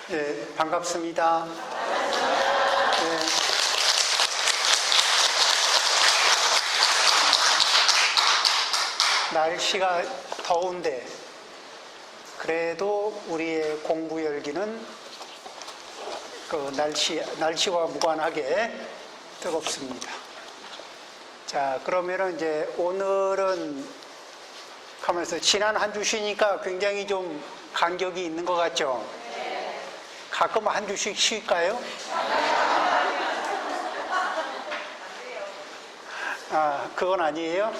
네, 반갑습니다. 네. 날씨가 더운데 그래도 우리의 공부 열기는 그 날씨와 무관하게 뜨겁습니다. 자, 그러면은 이제 오늘은 가면서 지난 한 주 쉬니까 굉장히 좀 간격이 있는 것 같죠? 가끔 한 주씩 쉴까요? 아, 그건 아니에요?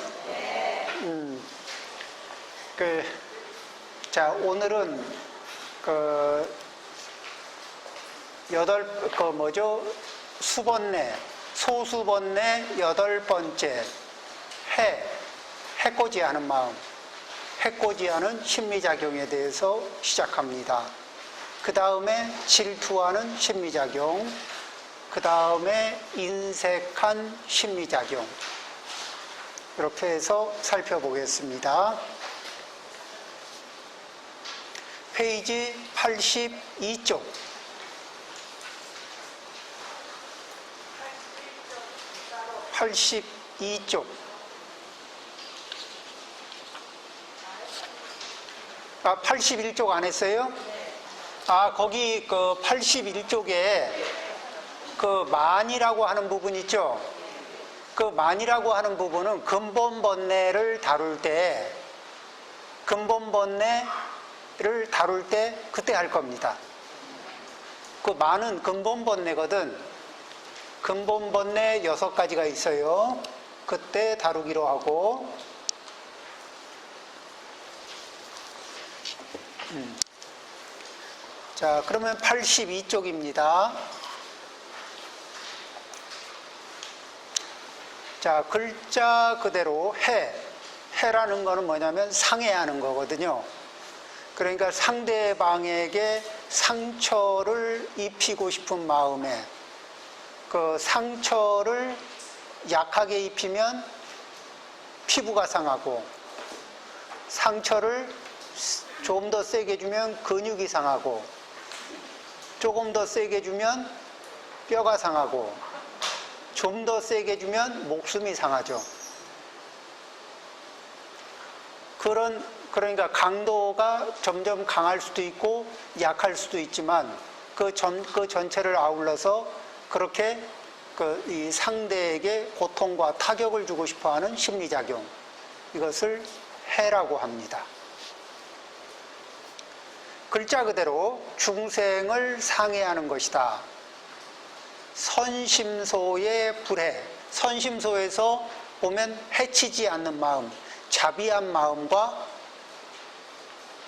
자, 오늘은 소수번내 8번째 해코지하는 마음, 해코지하는 심리작용에 대해서 시작합니다. 그 다음에 질투하는 심리작용, 그 다음에 인색한 심리작용, 이렇게 해서 살펴보겠습니다. 페이지 82쪽. 82쪽. 아, 81쪽 안 했어요? 아, 거기 그 81쪽에 그 만이라고 하는 부분 있죠? 그 만이라고 하는 부분은 근본번뇌를 다룰 때, 그때 할 겁니다. 그 만은 근본번뇌거든. 근본번뇌 6가지가 있어요. 그때 다루기로 하고, 자, 그러면 82쪽입니다. 자, 글자 그대로 해라는 거는 뭐냐면 상해하는 거거든요. 그러니까 상대방에게 상처를 입히고 싶은 마음에, 그 상처를 약하게 입히면 피부가 상하고, 상처를 좀 더 세게 주면 근육이 상하고, 조금 더 세게 주면 뼈가 상하고, 좀 더 세게 주면 목숨이 상하죠. 그러니까 강도가 점점 강할 수도 있고 약할 수도 있지만 그 전체를 아울러서 그렇게 이 상대에게 고통과 타격을 주고 싶어하는 심리작용, 이것을 해라고 합니다. 글자 그대로 중생을 상해하는 것이다. 선심소의 불해, 선심소에서 보면 해치지 않는 마음, 자비한 마음과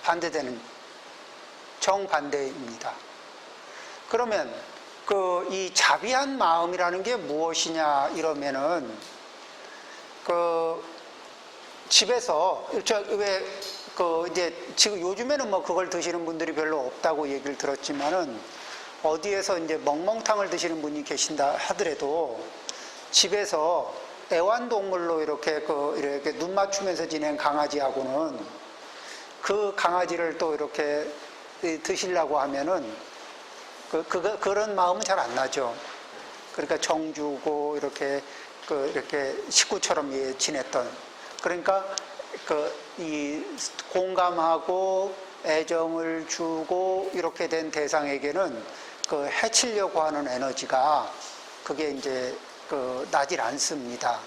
반대되는, 정반대입니다. 그러면 이 자비한 마음이라는 게 무엇이냐 이러면은 집에서 이제 지금 요즘에는 뭐 그걸 드시는 분들이 별로 없다고 얘기를 들었지만은 어디에서 이제 멍멍탕을 드시는 분이 계신다 하더라도 집에서 애완동물로 이렇게 눈 맞추면서 지낸 강아지하고는 그 강아지를 또 이렇게 드시려고 하면은 그런 마음은 잘 안 나죠. 그러니까 정주고 이렇게 식구처럼 지냈던, 그러니까 이 공감하고 애정을 주고 이렇게 된 대상에게는 해치려고 하는 에너지가 그게 이제 나질 않습니다.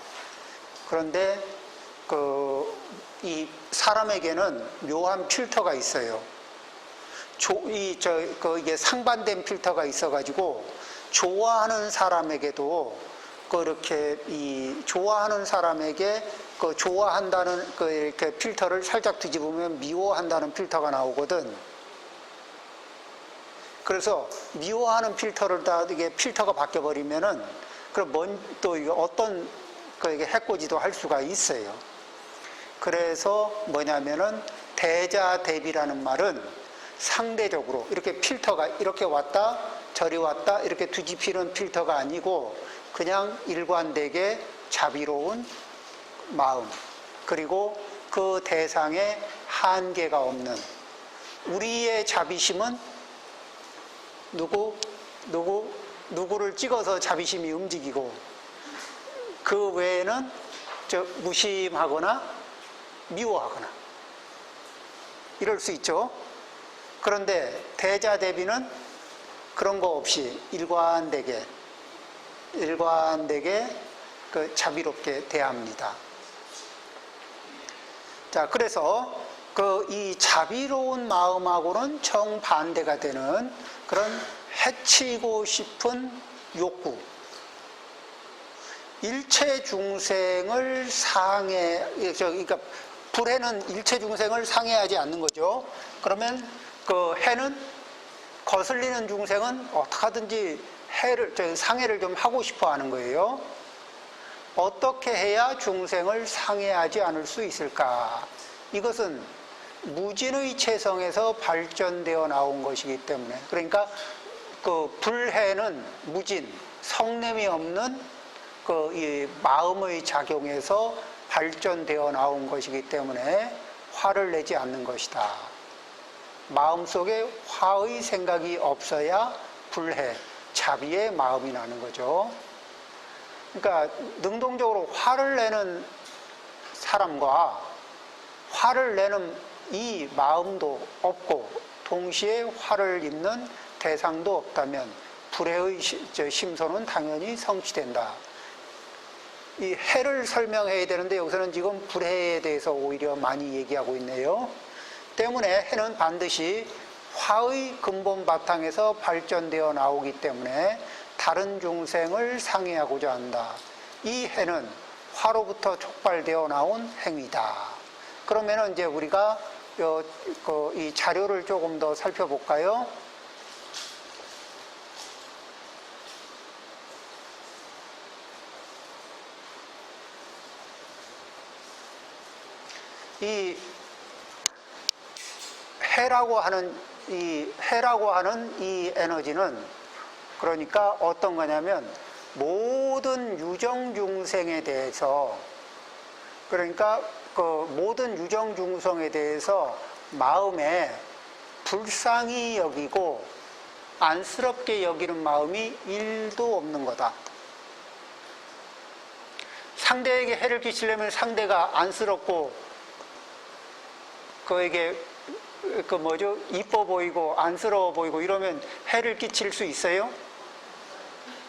그런데 이 사람에게는 묘한 필터가 있어요. 이게 상반된 필터가 있어가지고 좋아하는 사람에게도 그렇게 좋아하는 사람에게 좋아한다는 이렇게 필터를 살짝 뒤집으면 미워한다는 필터가 나오거든. 그래서 미워하는 필터를 다 이게 필터가 바뀌어 버리면은 그럼 또 어떤 해코지도 할 수가 있어요. 그래서 뭐냐면은 대자대비라는 말은 상대적으로 이렇게 필터가 이렇게 왔다 저리 왔다 이렇게 뒤집히는 필터가 아니고 그냥 일관되게 자비로운 마음, 그리고 그 대상에 한계가 없는 우리의 자비심은 누구를 찍어서 자비심이 움직이고 그 외에는 무심하거나 미워하거나 이럴 수 있죠. 그런데 대자대비는 그런 거 없이 일관되게 그 자비롭게 대합니다. 자, 그래서 이 자비로운 마음하고는 정반대가 되는 그런 해치고 싶은 욕구. 일체 중생을 그러니까 불해는 일체 중생을 상해하지 않는 거죠. 그러면 그 해는 거슬리는 중생은 어떻게 하든지 상해를 좀 하고 싶어 하는 거예요. 어떻게 해야 중생을 상해하지 않을 수 있을까? 이것은 무진의 체성에서 발전되어 나온 것이기 때문에, 그러니까 그 불해는 무진, 성냄이 없는 이 마음의 작용에서 발전되어 나온 것이기 때문에 화를 내지 않는 것이다. 마음속에 화의 생각이 없어야 불해, 자비의 마음이 나는 거죠. 그러니까 능동적으로 화를 내는 사람과 화를 내는 이 마음도 없고 동시에 화를 입는 대상도 없다면 불해의 심소는 당연히 성취된다. 이 해를 설명해야 되는데 여기서는 지금 불해에 대해서 오히려 많이 얘기하고 있네요. 때문에 해는 반드시 화의 근본 바탕에서 발전되어 나오기 때문에 다른 중생을 상해하고자 한다. 이 해는 화로부터 촉발되어 나온 행위다. 그러면 이제 우리가 이 자료를 조금 더 살펴볼까요? 이 해라고 하는 이 에너지는 그러니까 어떤 거냐면 모든 유정 중생에 대해서, 그러니까 그 모든 유정 중생에 대해서 마음에 불쌍히 여기고 안쓰럽게 여기는 마음이 1도 없는 거다. 상대에게 해를 끼치려면 상대가 안쓰럽고 그에게 이뻐 보이고 안쓰러워 보이고 이러면 해를 끼칠 수 있어요?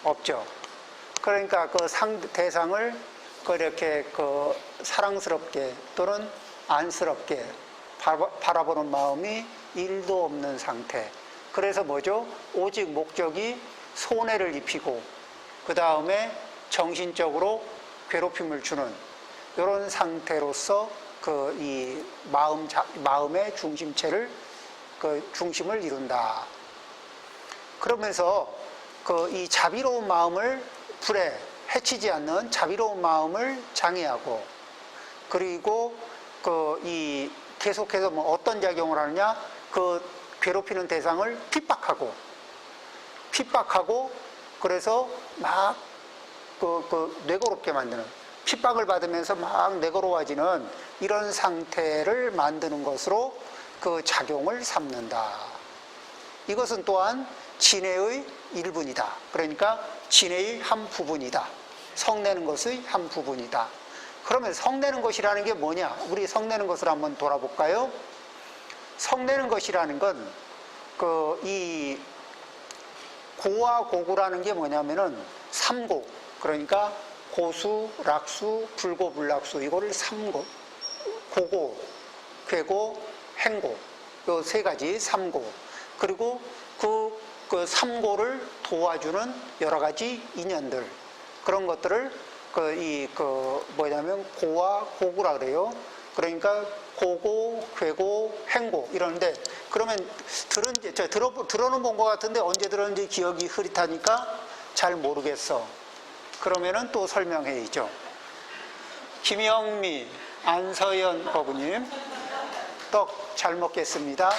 없죠. 그러니까 그 대상을 그렇게 사랑스럽게 또는 안쓰럽게 바라보는 마음이 1도 없는 상태. 그래서 오직 목적이 손해를 입히고 그 다음에 정신적으로 괴롭힘을 주는 이런 상태로서 이 마음의 중심체를 중심을 이룬다. 그러면서 이 자비로운 마음을 불에 해치지 않는 자비로운 마음을 장애하고, 그리고 이 계속해서 어떤 작용을 하느냐, 괴롭히는 대상을 핍박하고 그래서 막 뇌거롭게 만드는, 핍박을 받으면서 막 뇌거로워지는 이런 상태를 만드는 것으로 그 작용을 삼는다. 이것은 또한 진해의 일부이다. 그러니까 진해의 한 부분이다. 성내는 것의 한 부분이다. 그러면 성내는 것이라는 게 뭐냐? 우리 성내는 것을 한번 돌아볼까요? 성내는 것이라는 건 이 고와 고구라는 게 뭐냐면은 삼고, 그러니까 고수, 락수, 불고, 불락수, 이거를 삼고, 고고, 괴고, 행고, 요 세 가지 삼고, 그리고 그 삼고를 도와주는 여러 가지 인연들, 그런 것들을 뭐냐면 고와 고구라 그래요. 그러니까 고고, 괴고, 행고 이러는데, 그러면 들어는 본 것 같은데 언제 들었는지 기억이 흐릿하니까 잘 모르겠어. 그러면은 또 설명해야죠. 김영미, 안서연 거부님, 떡 잘 먹겠습니다.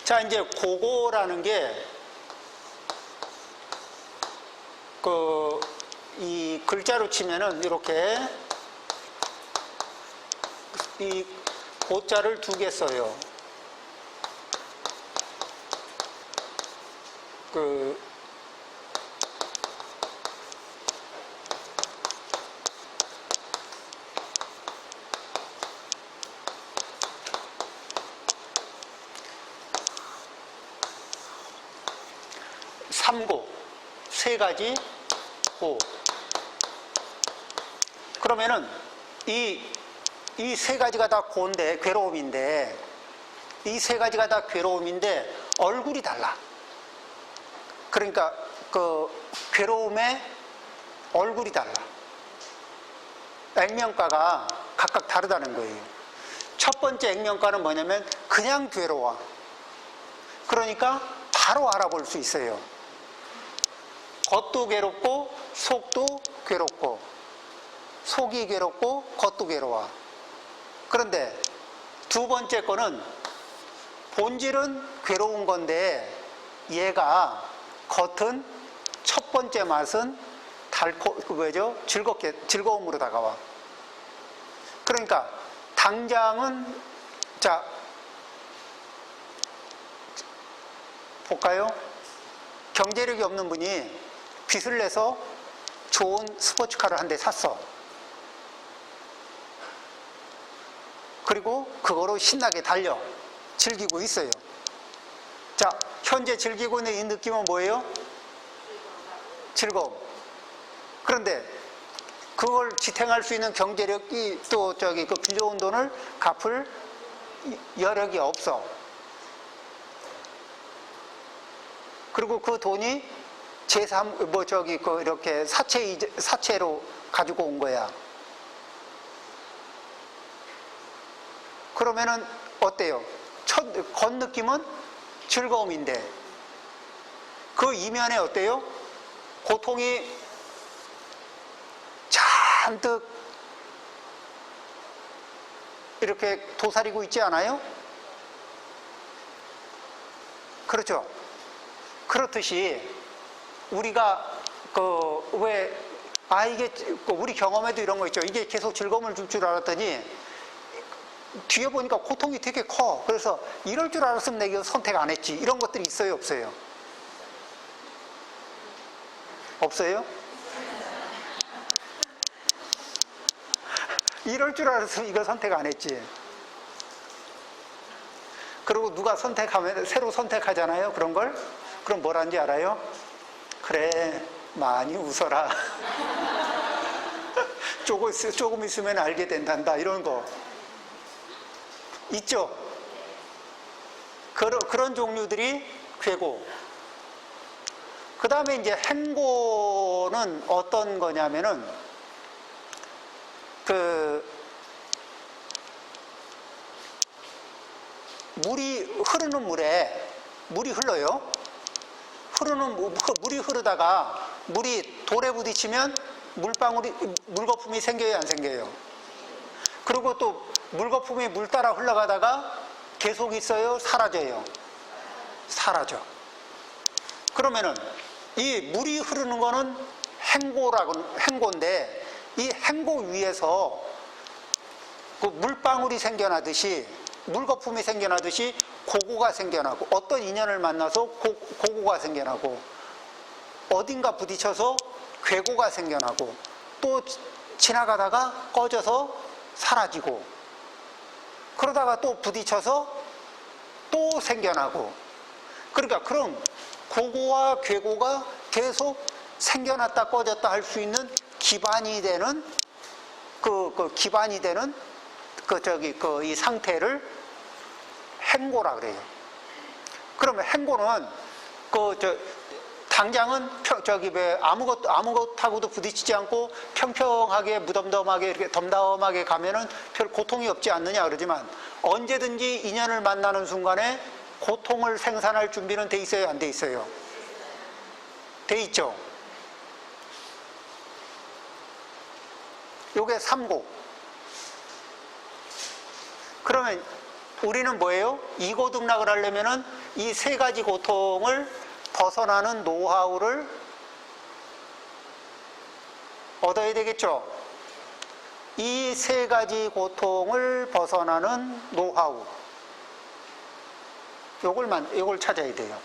자, 이제 고고라는 게 이 글자로 치면은 이렇게 이 고자를 2개 써요. 그 삼고 3가지 고. 그러면은 이 3가지가 다 고인데 괴로움인데 이 3가지가 다 괴로움인데 얼굴이 달라. 그러니까 그 괴로움의 얼굴이 달라. 액면가가 각각 다르다는 거예요. 첫 번째 액면가는 뭐냐면 그냥 괴로워. 그러니까 바로 알아볼 수 있어요. 겉도 괴롭고 속도 괴롭고 속이 괴롭고 겉도 괴로워. 그런데 2번째 거는 본질은 괴로운 건데 얘가 겉은 첫 번째 맛은 즐거움으로 다가와. 그러니까 당장은 자 볼까요? 경제력이 없는 분이 빚을 내서 좋은 스포츠카를 한 대 샀어. 그리고 그거로 신나게 달려 즐기고 있어요. 자, 현재 즐기고 있는 이 느낌은 뭐예요? 즐거움. 그런데 그걸 지탱할 수 있는 경제력이 또 그 빌려온 돈을 갚을 여력이 없어. 그리고 그 돈이 이렇게 사채로 가지고 온 거야. 그러면은 어때요? 겉 느낌은 즐거움인데 그 이면에 어때요? 고통이 잔뜩 이렇게 도사리고 있지 않아요? 그렇죠? 그렇듯이 우리가 이게 우리 경험에도 이런 거 있죠. 이게 계속 즐거움을 줄 줄 알았더니 뒤에 보니까 고통이 되게 커. 그래서 이럴 줄 알았으면 내가 선택 안 했지. 이런 것들이 있어요, 없어요? 없어요? 이럴 줄 알았으면 이거 선택 안 했지. 그리고 누가 선택하면 새로 선택하잖아요, 그런 걸. 그럼 뭐라는지 알아요? 그래, 많이 웃어라. 조금 있으면 알게 된단다. 이런 거 있죠? 그런 종류들이 괴고. 그 다음에 이제 행고는 어떤 거냐면은 물이 흐르는 물에 물이 흘러요. 물이 흐르다가 물이 돌에 부딪히면 물거품이 생겨요, 안 생겨요? 그리고 또 물거품이 물 따라 흘러가다가 계속 있어요, 사라져요? 사라져. 그러면은 이 물이 흐르는 거는 행고인데 이 행고 위에서 그 물방울이 생겨나듯이 물거품이 생겨나듯이 고고가 생겨나고 어떤 인연을 만나서 고고가 생겨나고 어딘가 부딪혀서 괴고가 생겨나고 또 지나가다가 꺼져서 사라지고 그러다가 또 부딪혀서 또 생겨나고 그러니까 그런 고고와 괴고가 계속 생겨났다 꺼졌다 할 수 있는 기반이 되는 이 상태를 행고라 그래요. 그러면 행고는 당장은 아무것하고도 부딪히지 않고 평평하게 무덤덤하게 이렇게 덤덤하게 가면은 별 고통이 없지 않느냐 그러지만 언제든지 인연을 만나는 순간에 고통을 생산할 준비는 돼 있어요, 안 돼 있어요? 돼 있죠. 요게 3고. 그러면 우리는 뭐예요? 2고 등락을 하려면은 이 3가지 고통을 벗어나는 노하우를 얻어야 되겠죠. 이 세 가지 고통을 벗어나는 노하우, 요걸 찾아야 돼요.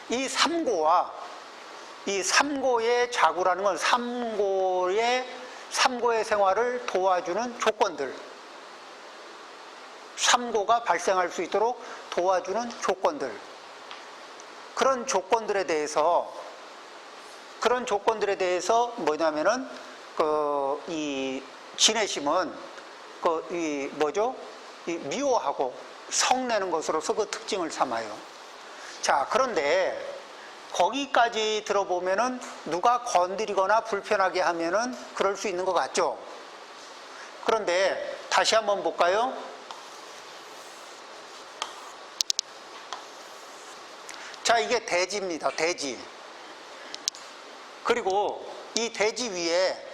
이 삼고의 자구라는 건 삼고의 생활을 도와주는 조건들, 삼고가 발생할 수 있도록 도와주는 조건들, 그런 조건들에 대해서 뭐냐면은 이 진해심은 미워하고 성내는 것으로서 그 특징을 삼아요. 자, 그런데 거기까지 들어보면은 누가 건드리거나 불편하게 하면은 그럴 수 있는 것 같죠? 그런데 다시 한번 볼까요? 자, 이게 대지입니다. 대지. 그리고 이 대지 위에,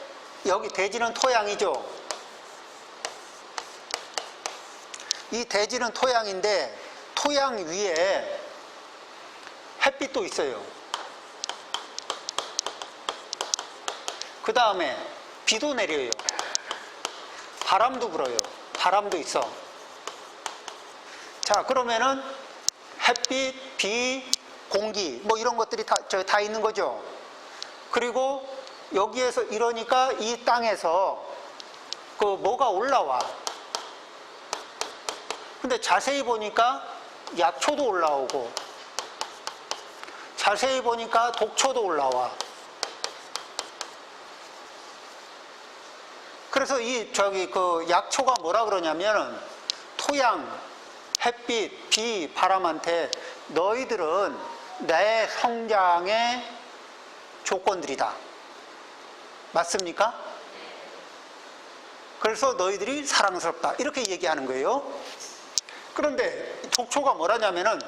여기 대지는 토양이죠. 이 대지는 토양인데 토양 위에 햇빛도 있어요. 그 다음에 비도 내려요. 바람도 불어요. 바람도 있어. 자, 그러면은 햇빛, 비, 공기 뭐 이런 것들이 다 있는 거죠. 그리고 여기에서 이러니까 이 땅에서 뭐가 올라와. 근데 자세히 보니까 약초도 올라오고, 자세히 보니까 독초도 올라와. 그래서 약초가 뭐라 그러냐면은 토양, 햇빛, 비, 바람한테 너희들은 내 성장의 조건들이다. 맞습니까? 그래서 너희들이 사랑스럽다. 이렇게 얘기하는 거예요. 그런데 독초가 뭐라냐면은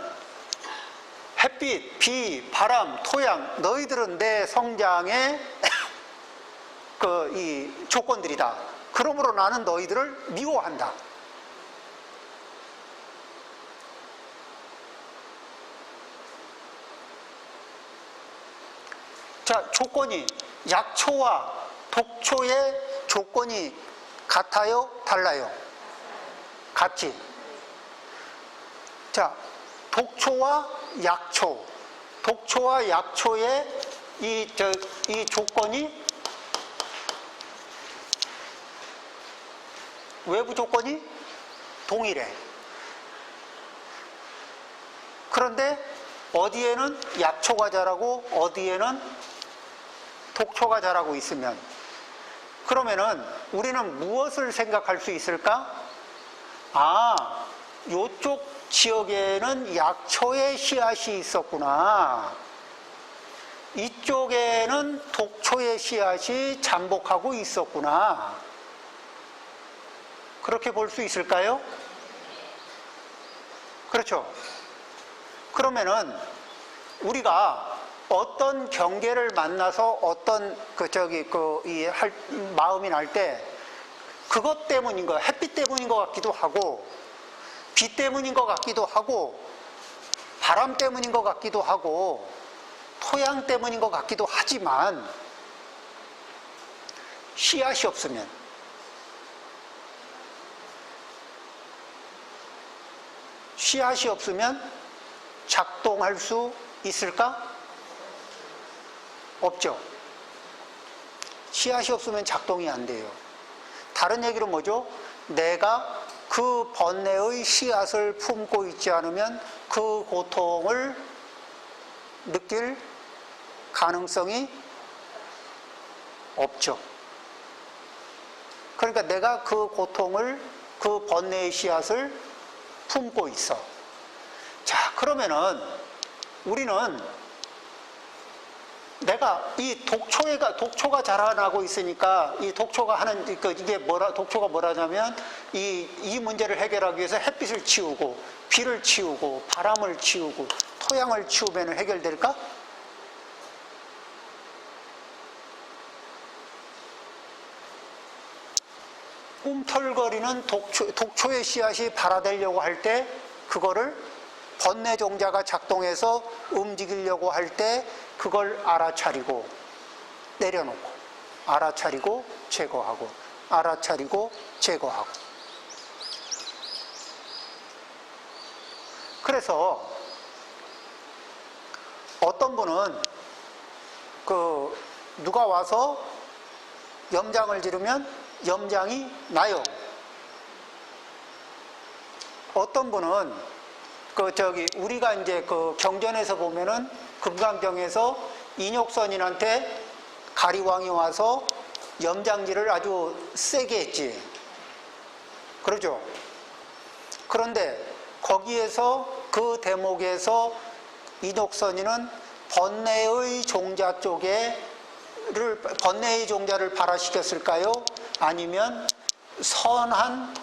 햇빛, 비, 바람, 토양, 너희들은 내 성장의 이 조건들이다. 그러므로 나는 너희들을 미워한다. 자, 조건이 약초와 독초의 조건이 같아요? 달라요? 같지? 자, 독초와 약초의 이 조건이, 외부 조건이 동일해. 그런데 어디에는 약초가 자라고 어디에는 독초가 자라고 있으면, 그러면은 우리는 무엇을 생각할 수 있을까? 요쪽 지역에는 약초의 씨앗이 있었구나. 이쪽에는 독초의 씨앗이 잠복하고 있었구나. 그렇게 볼 수 있을까요? 그렇죠. 그러면은 우리가 어떤 경계를 만나서 어떤 마음이 날 때 그것 때문인 거, 햇빛 때문인 것 같기도 하고, 비 때문인 것 같기도 하고, 바람 때문인 것 같기도 하고, 토양 때문인 것 같기도 하지만, 씨앗이 없으면 작동할 수 있을까? 없죠. 씨앗이 없으면 작동이 안 돼요. 다른 얘기로 뭐죠? 내가 그 번뇌의 씨앗을 품고 있지 않으면 그 고통을 느낄 가능성이 없죠. 그러니까 내가 그 고통을, 그 번뇌의 씨앗을 품고 있어. 자, 그러면은 우리는 내가 이 독초가 자라나고 있으니까 이 독초가 하는 독초가 뭐라냐면 이 문제를 해결하기 위해서 햇빛을 치우고 비를 치우고 바람을 치우고 토양을 치우면 해결될까? 꿈틀거리는 독초의 씨앗이 발아되려고 할 때 그거를 번뇌 종자가 작동해서 움직이려고 할 때 그걸 알아차리고, 내려놓고 알아차리고 제거하고 알아차리고 제거하고. 그래서 어떤 분은 누가 와서 염장을 지르면 염장이 나요. 어떤 분은 우리가 이제 경전에서 보면은 금강경에서 인욕선인한테 가리왕이 와서 염장질을 아주 세게 했지. 그러죠? 그런데 거기에서 그 대목에서 인욕선인은 번뇌의 종자 번뇌의 종자를 발화시켰을까요? 아니면 선한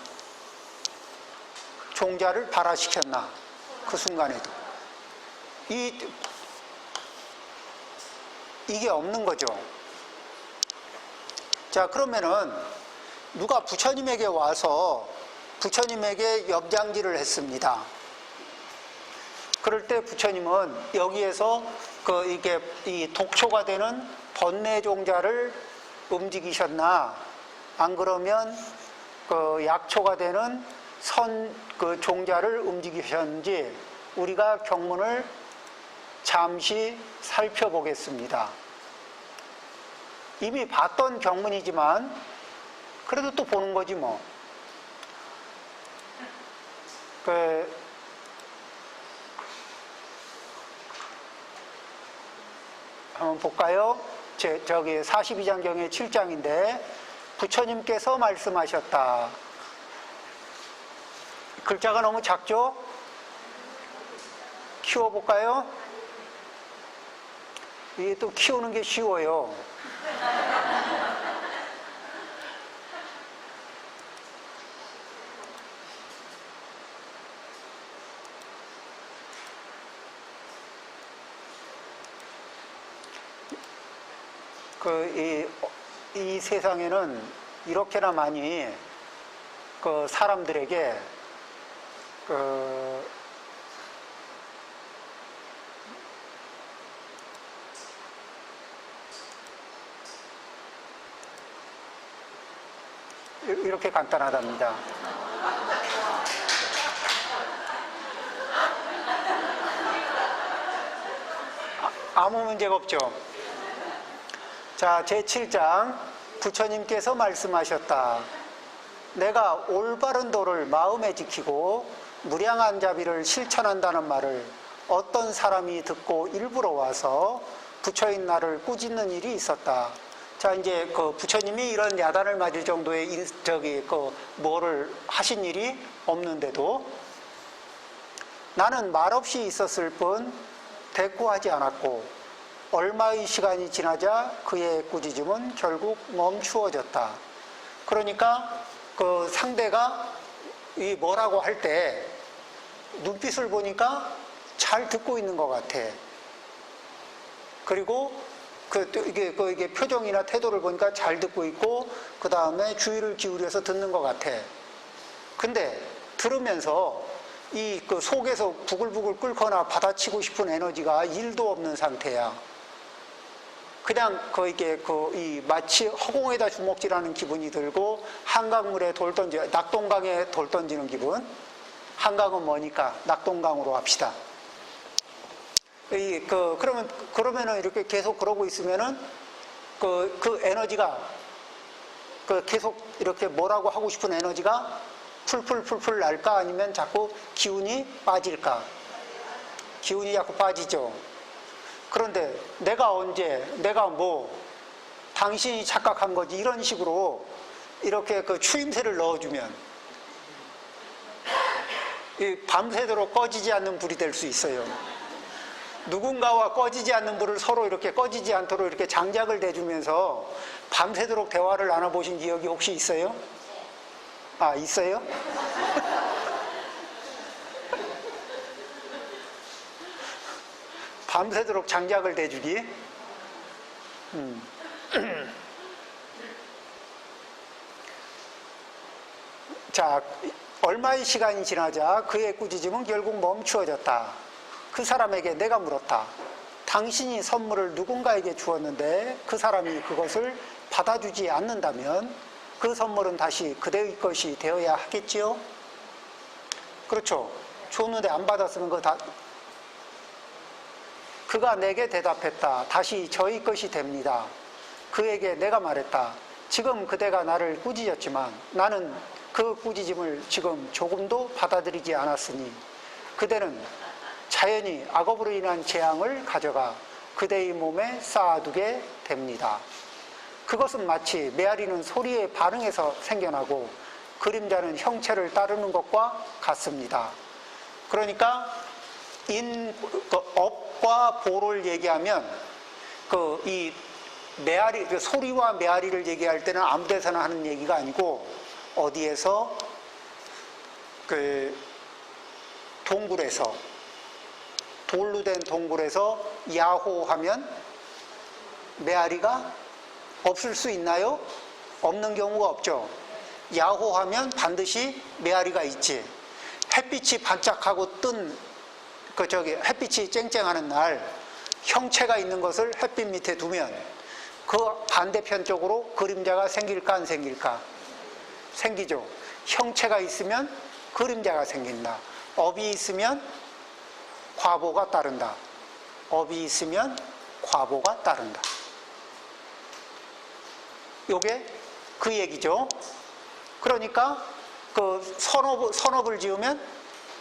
종자를 발화시켰나? 그 순간에도. 이게 없는 거죠. 자, 그러면은 누가 부처님에게 와서 부처님에게 염장질을 했습니다. 그럴 때 부처님은 여기에서 이 독초가 되는 번뇌 종자를 움직이셨나? 안 그러면 약초가 되는 종자를 움직이셨는지 우리가 경문을 잠시 살펴보겠습니다. 이미 봤던 경문이지만 그래도 또 보는 거지 뭐. 한번 볼까요? 저기 42장경의 7장인데 부처님께서 말씀하셨다. 글자가 너무 작죠? 키워볼까요? 이게 또 키우는 게 쉬워요. 이 세상에는 이렇게나 많이 사람들에게 이렇게 간단하답니다. 아무 문제가 없죠. 자, 제7장 부처님께서 말씀하셨다. 내가 올바른 도를 마음에 지키고 무량한 자비를 실천한다는 말을 어떤 사람이 듣고 일부러 와서 부처인 나를 꾸짖는 일이 있었다. 자, 이제 부처님이 이런 야단을 맞을 정도의 뭐를 하신 일이 없는데도 나는 말없이 있었을 뿐 대꾸하지 않았고 얼마의 시간이 지나자 그의 꾸짖음은 결국 멈추어졌다. 그러니까 상대가 이 뭐라고 할 때 눈빛을 보니까 잘 듣고 있는 것 같아. 그리고 이게 표정이나 태도를 보니까 잘 듣고 있고 그 다음에 주의를 기울여서 듣는 것 같아. 근데 들으면서 속에서 부글부글 끓거나 받아치고 싶은 에너지가 1도 없는 상태야. 그냥 마치 허공에다 주먹질하는 기분이 들고 한강물에 낙동강에 돌 던지는 기분. 한강은 뭐니까 낙동강으로 합시다. 그러면은 이렇게 계속 그러고 있으면은 그 에너지가 계속 이렇게 뭐라고 하고 싶은 에너지가 풀풀 날까? 아니면 자꾸 기운이 빠질까? 기운이 자꾸 빠지죠. 그런데 내가 당신이 착각한 거지 이런 식으로 이렇게 추임새를 넣어주면 밤새도록 꺼지지 않는 불이 될 수 있어요. 누군가와 꺼지지 않는 불을 서로 이렇게 꺼지지 않도록 이렇게 장작을 대주면서 밤새도록 대화를 나눠보신 기억이 혹시 있어요? 아, 있어요? 밤새도록 장작을 대주기. 자, 얼마의 시간이 지나자 그의 꾸짖음은 결국 멈추어졌다. 그 사람에게 내가 물었다. 당신이 선물을 누군가에게 주었는데 그 사람이 그것을 받아주지 않는다면 그 선물은 다시 그대의 것이 되어야 하겠지요? 그렇죠. 줬는데 안 받았으면 그가 내게 대답했다. 다시 저의 것이 됩니다. 그에게 내가 말했다. 지금 그대가 나를 꾸짖었지만 나는 그 꾸짖음을 지금 조금도 받아들이지 않았으니 그대는 자연히 악업으로 인한 재앙을 가져가 그대의 몸에 쌓아두게 됩니다. 그것은 마치 메아리는 소리에 반응해서 생겨나고 그림자는 형체를 따르는 것과 같습니다. 그러니까 업과 보를 얘기하면 이 메아리, 소리와 메아리를 얘기할 때는 아무 데서나 하는 얘기가 아니고 어디에서 동굴에서 돌로 된 동굴에서 야호하면 메아리가 없을 수 있나요? 없는 경우가 없죠. 야호하면 반드시 메아리가 있지. 햇빛이 반짝하고 뜬 햇빛이 쨍쨍하는 날 형체가 있는 것을 햇빛 밑에 두면 그 반대편 쪽으로 그림자가 생길까 안 생길까? 생기죠. 형체가 있으면 그림자가 생긴다. 업이 있으면 과보가 따른다. 업이 있으면 과보가 따른다. 요게 그 얘기죠. 그러니까 선업을 지으면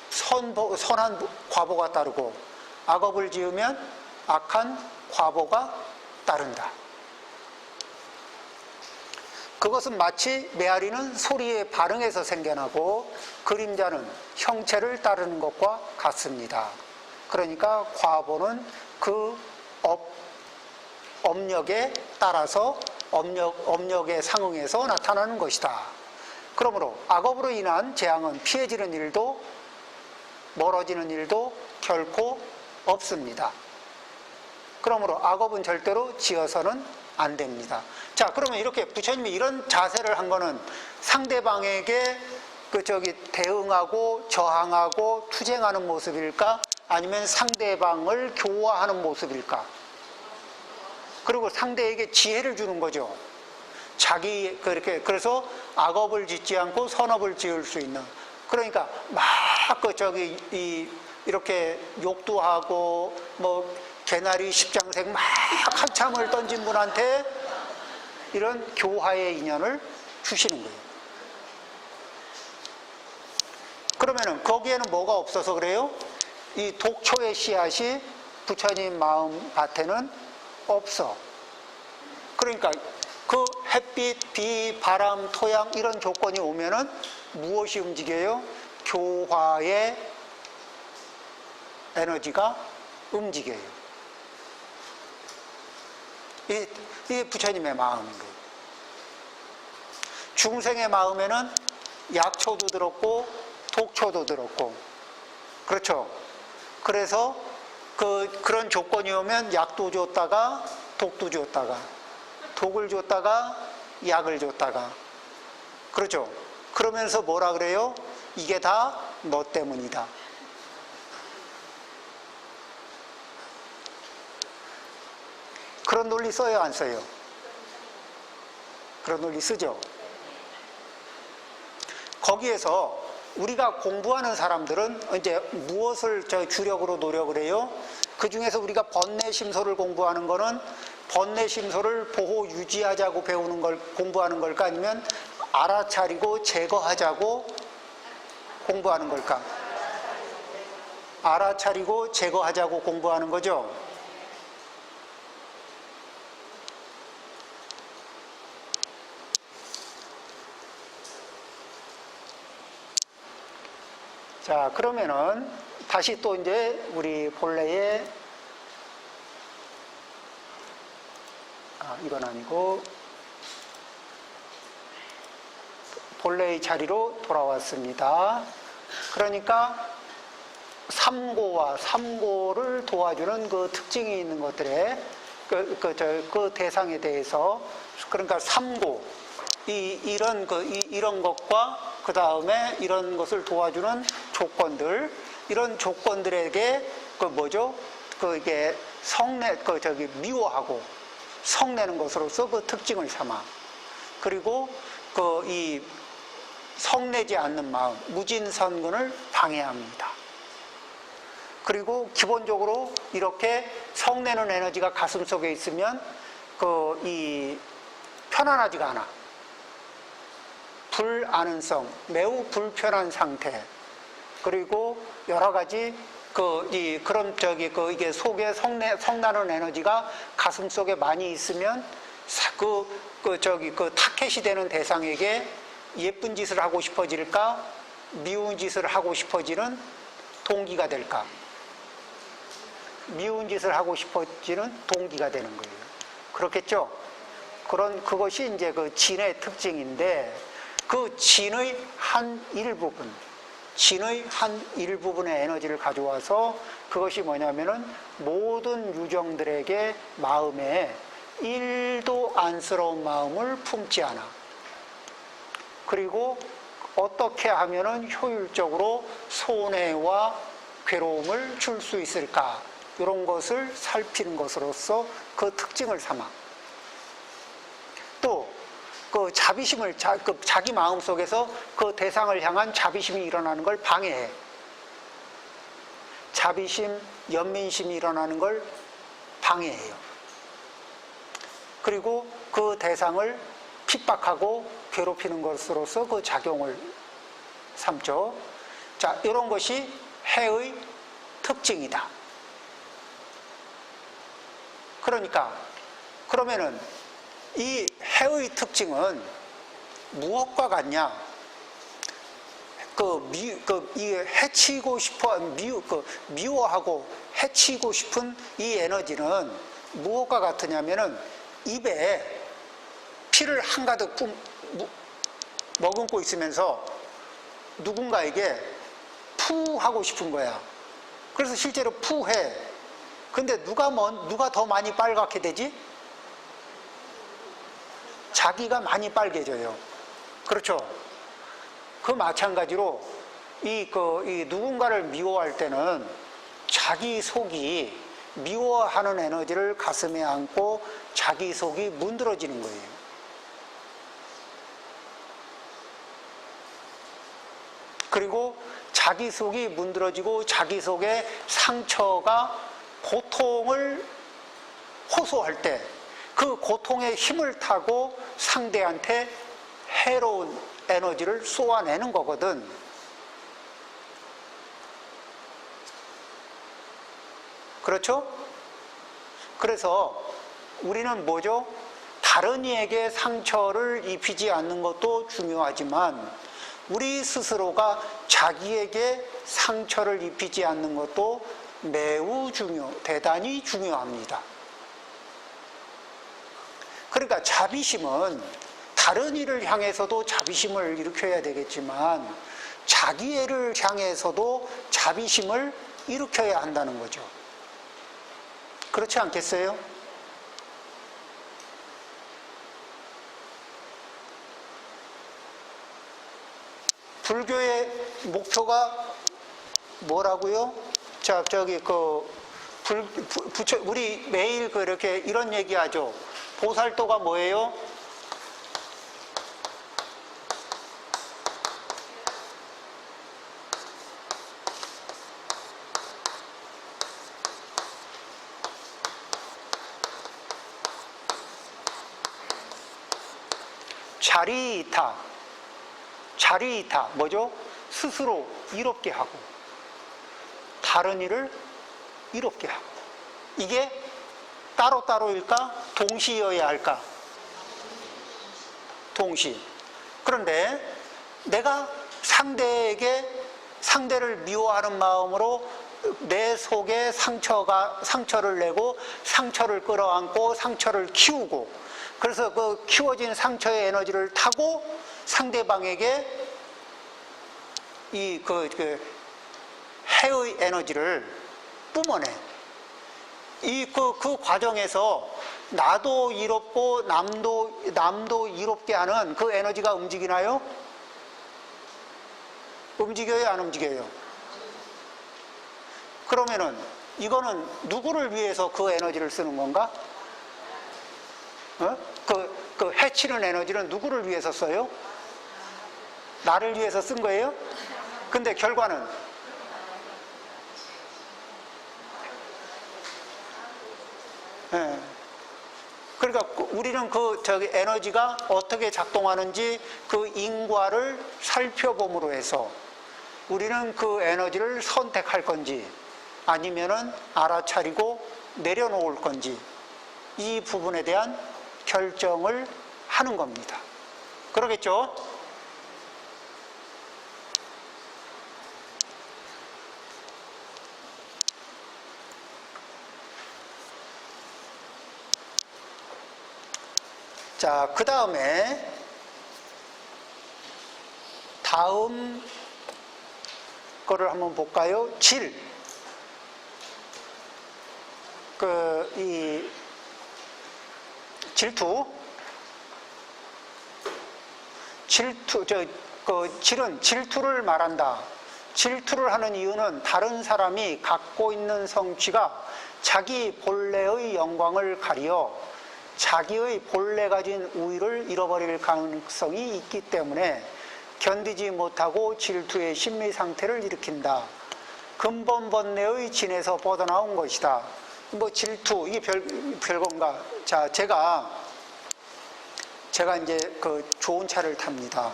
선한 과보가 따르고 악업을 지으면 악한 과보가 따른다. 그것은 마치 메아리는 소리에 반응해서 생겨나고 그림자는 형체를 따르는 것과 같습니다. 그러니까 과보는 그 업력에 따라서 업력에 상응해서 나타나는 것이다. 그러므로 악업으로 인한 재앙은 피해지는 일도 멀어지는 일도 결코 없습니다. 그러므로 악업은 절대로 지어서는 안 됩니다. 자, 그러면 이렇게 부처님이 이런 자세를 한 거는 상대방에게 대응하고 저항하고 투쟁하는 모습일까? 아니면 상대방을 교화하는 모습일까? 그리고 상대에게 지혜를 주는 거죠. 그래서 악업을 짓지 않고 선업을 지을 수 있는. 그러니까 막 이렇게 욕도 하고 개나리 십장색 막 한참을 던진 분한테 이런 교화의 인연을 주시는 거예요. 그러면은 거기에는 뭐가 없어서 그래요? 이 독초의 씨앗이 부처님 마음 밭에는 없어. 그러니까 그 햇빛, 비, 바람, 토양 이런 조건이 오면은 무엇이 움직여요? 교화의 에너지가 움직여요. 이게 부처님의 마음인 거예요. 중생의 마음에는 약초도 들었고 독초도 들었고, 그렇죠? 그래서 그런 조건이 오면 약도 줬다가 독도 줬다가 독을 줬다가 약을 줬다가, 그렇죠? 그러면서 뭐라 그래요? 이게 다 너 때문이다. 그런 논리 써요, 안 써요? 그런 논리 쓰죠? 거기에서 우리가 공부하는 사람들은 이제 무엇을 주력으로 노력을 해요? 그 중에서 우리가 번뇌심소를 공부하는 거는 번뇌심소를 보호 유지하자고 배우는 걸 공부하는 걸까? 아니면 알아차리고 제거하자고 공부하는 걸까? 알아차리고 제거하자고 공부하는 거죠. 자, 그러면은 다시 또 이제 우리 본래의 이건 아니고 본래의 자리로 돌아왔습니다. 그러니까 삼고와 삼고를 도와주는 그 특징이 있는 것들의 그 대상에 대해서, 그러니까 삼고 이런 것과 그 다음에 이런 것을 도와주는 조건들, 이런 조건들에게 이게 미워하고 성내는 것으로서 그 특징을 삼아. 그리고 이 성내지 않는 마음, 무진선근을 방해합니다. 그리고 기본적으로 이렇게 성내는 에너지가 가슴 속에 있으면 이 편안하지가 않아. 불안은성, 매우 불편한 상태. 그리고 여러 가지 이게 속에 성나는 에너지가 가슴 속에 많이 있으면 타켓이 되는 대상에게 예쁜 짓을 하고 싶어질까? 미운 짓을 하고 싶어지는 동기가 될까? 미운 짓을 하고 싶어지는 동기가 되는 거예요. 그렇겠죠? 그것이 이제 그 진의 특징인데, 그 진의 한 일부분의 에너지를 가져와서 그것이 뭐냐면은 모든 유정들에게 마음에 1도 안쓰러운 마음을 품지 않아. 그리고 어떻게 하면은 효율적으로 손해와 괴로움을 줄 수 있을까? 이런 것을 살피는 것으로서 그 특징을 삼아. 또 그 자비심을 자기 마음 속에서 그 대상을 향한 자비심이 일어나는 걸 방해해. 자비심, 연민심이 일어나는 걸 방해해요. 그리고 그 대상을 핍박하고 괴롭히는 것으로서 그 작용을 삼죠. 자, 이런 것이 해의 특징이다. 그러면은 이 해의 특징은 무엇과 같냐? 미워하고 해치고 싶은 이 에너지는 무엇과 같으냐면은 입에 피를 한가득 머금고 있으면서 누군가에게 푸 하고 싶은 거야. 그래서 실제로 푸 해. 근데 누가 더 많이 빨갛게 되지? 자기가 많이 빨개져요. 그렇죠? 그 마찬가지로 이 누군가를 미워할 때는 자기 속이 미워하는 에너지를 가슴에 안고 자기 속이 문드러지는 거예요. 그리고 자기 속이 문드러지고 자기 속에 상처가 고통을 호소할 때 그 고통의 힘을 타고 상대한테 해로운 에너지를 쏘아내는 거거든. 그렇죠? 그래서 우리는 뭐죠? 다른 이에게 상처를 입히지 않는 것도 중요하지만 우리 스스로가 자기에게 상처를 입히지 않는 것도 매우 대단히 중요합니다. 그러니까 자비심은 다른 이를 향해서도 자비심을 일으켜야 되겠지만 자기 애를 향해서도 자비심을 일으켜야 한다는 거죠. 그렇지 않겠어요? 불교의 목표가 뭐라고요? 자, 우리 매일 그렇게 이런 얘기 하죠. 보살도가 뭐예요? 자리이타 뭐죠? 스스로 이롭게 하고 다른 이를 이롭게 하고. 이게 따로따로일까? 동시여야 할까? 동시. 그런데 내가 상대를 미워하는 마음으로 내 속에 상처를 내고 상처를 끌어안고 상처를 키우고, 그래서 그 키워진 상처의 에너지를 타고 상대방에게 해의 에너지를 뿜어내. 그 과정에서 나도 이롭고 남도 이롭게 하는 그 에너지가 움직이나요? 움직여요, 안 움직여요? 그러면은 이거는 누구를 위해서 그 에너지를 쓰는 건가? 그 해치는 에너지는 누구를 위해서 써요? 나를 위해서 쓴 거예요? 근데 결과는 예. 그러니까 우리는 에너지가 어떻게 작동하는지 그 인과를 살펴봄으로 해서 우리는 그 에너지를 선택할 건지 아니면은 알아차리고 내려놓을 건지 이 부분에 대한 결정을 하는 겁니다. 그러겠죠? 자, 그 다음에 다음 거를 한번 볼까요? 질은 질투를 말한다. 질투를 하는 이유는 다른 사람이 갖고 있는 성취가 자기 본래의 영광을 가리어 자기의 본래 가진 우위를 잃어버릴 가능성이 있기 때문에 견디지 못하고 질투의 심리 상태를 일으킨다. 근본 본래의 진에서 뻗어나온 것이다. 뭐 질투 이게 별건가? 자, 제가 이제 그 좋은 차를 탑니다.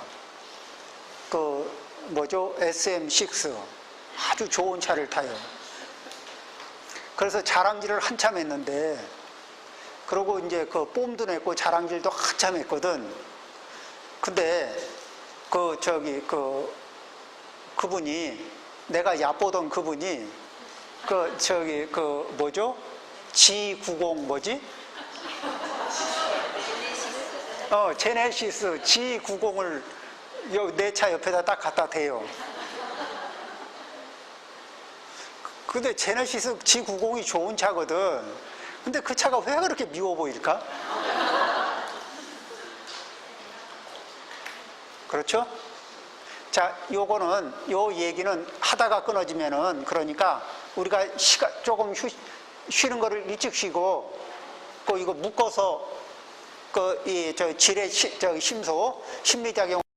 SM6 아주 좋은 차를 타요. 그래서 자랑질을 한참 했는데. 그러고 이제 뽐도 냈고 자랑질도 한참 했거든. 근데 그분이 내가 얕보던 그분이 G90 뭐지? 제네시스 G90을 내 차 옆에다 딱 갖다 대요. 근데 제네시스 G90이 좋은 차거든. 근데 그 차가 왜 그렇게 미워 보일까? 그렇죠? 자, 요 얘기는 하다가 끊어지면은, 그러니까 우리가 조금 쉬는 거를 일찍 쉬고, 이거 묶어서, 질의 심소, 심리작용,